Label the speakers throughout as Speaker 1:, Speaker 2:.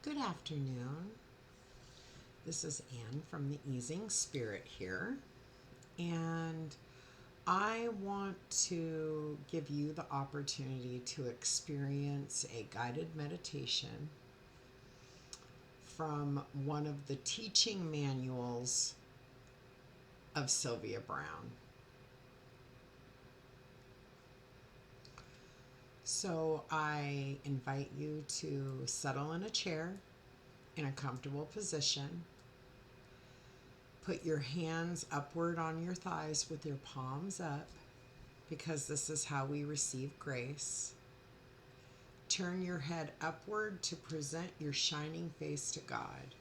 Speaker 1: Good afternoon. This is Anne from the Easing Spirit here, and I want to give you the opportunity to experience a guided meditation from one of the teaching manuals of Sylvia Browne. So I invite you to settle in a chair in a comfortable position. Put your hands upward on your thighs with your palms up, because this is how we receive grace. Turn your head upward to present your shining face to God,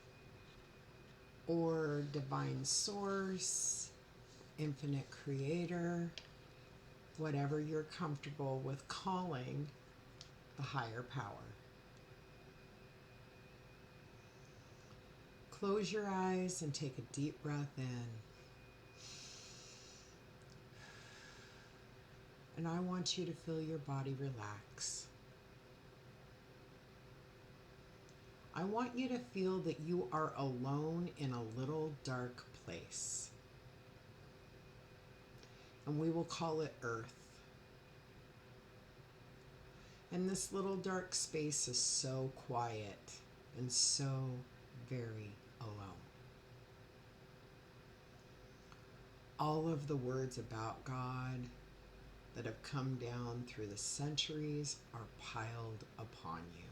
Speaker 1: or Divine Source, Infinite Creator, whatever you're comfortable with calling the higher power. Close your eyes and take a deep breath in. And I want you to feel your body relax. I want you to feel that you are alone in a little dark place. And we will call it Earth. And this little dark space is so quiet and so very alone. All of the words about God that have come down through the centuries are piled upon you.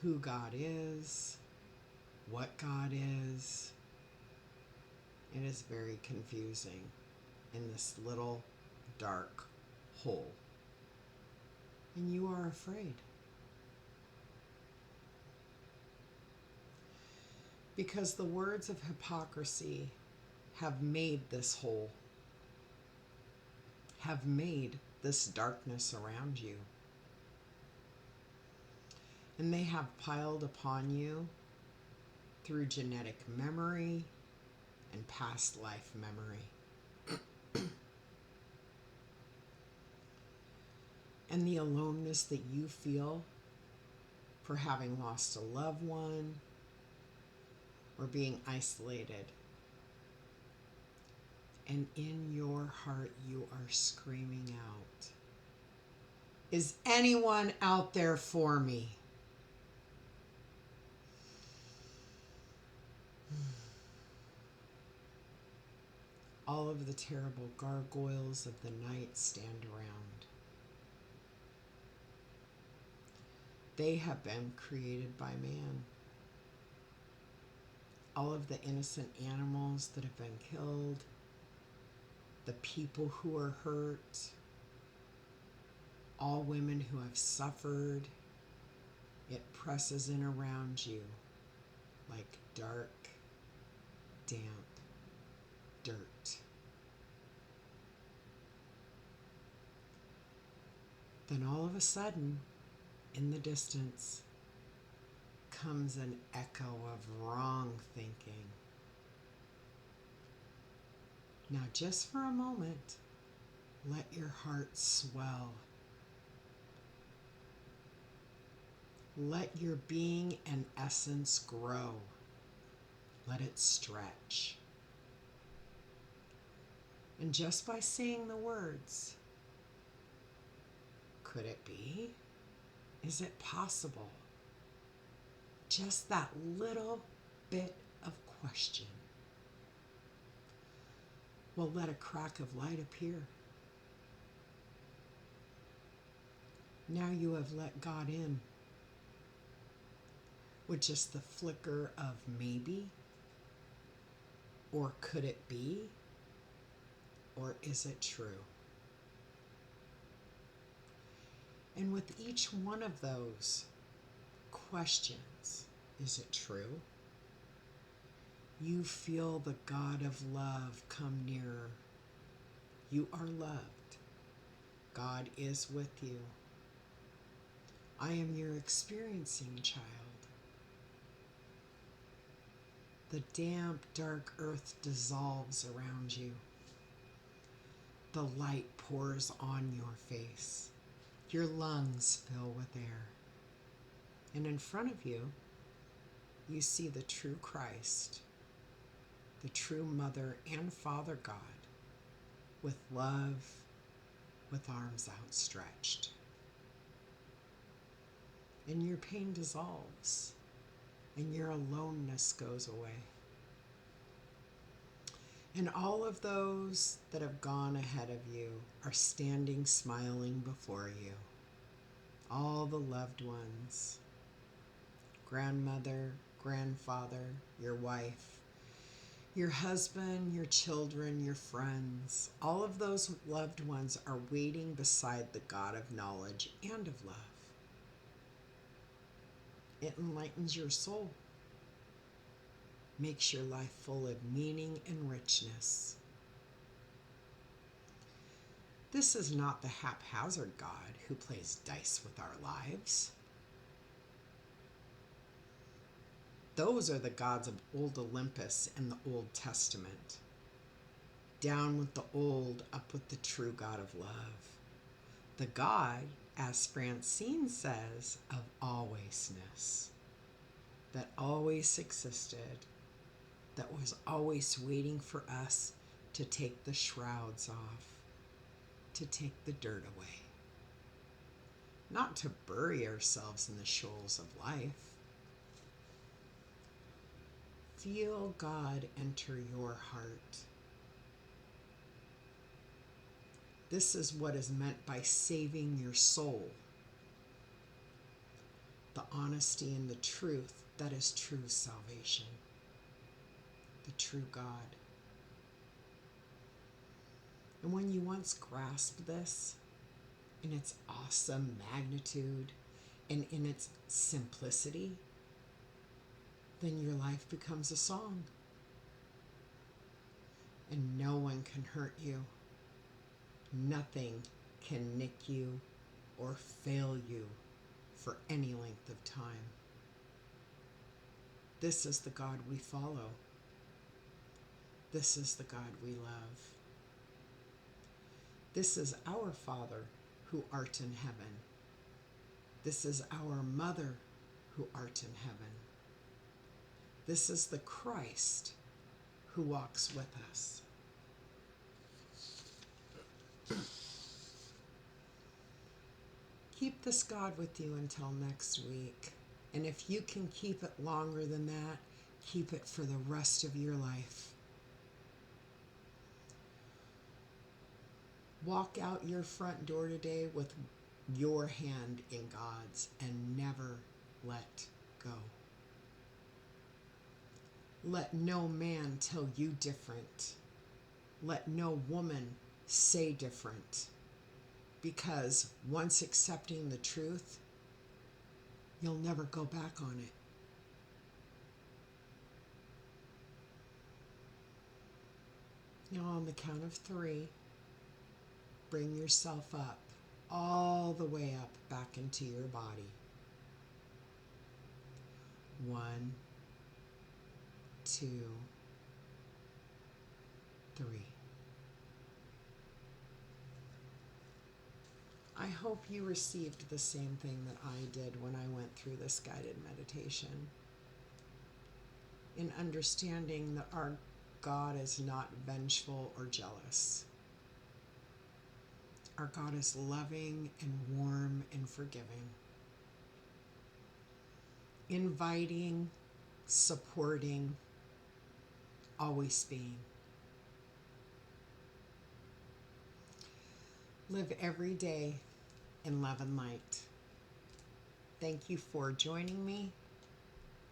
Speaker 1: Who God is, what God is. It is very confusing in this little dark hole. And you are afraid. Because the words of hypocrisy have made this hole, have made this darkness around you. And they have piled upon you through genetic memory and past life memory. And the aloneness that you feel for having lost a loved one or being isolated. And in your heart, you are screaming out, "Is anyone out there for me?" All of the terrible gargoyles of the night stand around. They have been created by man. All of the innocent animals that have been killed, the people who are hurt, all women who have suffered, it presses in around you like dark, damp dirt. Then all of a sudden, in the distance, comes an echo of wrong thinking. Now, just for a moment, let your heart swell. Let your being and essence grow. Let it stretch. And just by saying the words, could it be? Is it possible? Just that little bit of question will let a crack of light appear. Now you have let God in with just the flicker of maybe, or could it be, or is it true? And with each one of those questions, is it true? You feel the God of love come nearer. You are loved. God is with you. I am your experiencing child. The damp, dark earth dissolves around you. The light pours on your face. Your lungs fill with air. And in front of you, you see the true Christ, the true Mother and Father God, with love, with arms outstretched. And your pain dissolves, and your aloneness goes away. And all of those that have gone ahead of you are standing smiling before you. All the loved ones, grandmother, grandfather, your wife, your husband, your children, your friends, all of those loved ones are waiting beside the God of knowledge and of love. It enlightens your soul, makes your life full of meaning and richness. This is not the haphazard God who plays dice with our lives. Those are the gods of old Olympus and the Old Testament. Down with the old, up with the true God of love. The God, as Francine says, of alwaysness, that always existed, that was always waiting for us to take the shrouds off, to take the dirt away. Not to bury ourselves in the shoals of life. Feel God enter your heart. This is what is meant by saving your soul. The honesty and the truth, that is true salvation. The true God. And when you once grasp this in its awesome magnitude and in its simplicity, then your life becomes a song. And no one can hurt you. Nothing can nick you or fail you for any length of time. This is the God we follow. This is the God we love. This is our Father who art in heaven. This is our Mother who art in heaven. This is the Christ who walks with us. Keep this God with you until next week. And if you can keep it longer than that, keep it for the rest of your life. Walk out your front door today with your hand in God's and never let go. Let no man tell you different. Let no woman say different. Because once accepting the truth, you'll never go back on it. Now, on the count of 3, bring yourself up, all the way up back into your body. 1, 2, 3. I hope you received the same thing that I did when I went through this guided meditation. In understanding that our God is not vengeful or jealous. Our God is loving and warm and forgiving. Inviting, supporting, always being. Live every day in love and light. Thank you for joining me,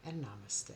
Speaker 1: and namaste.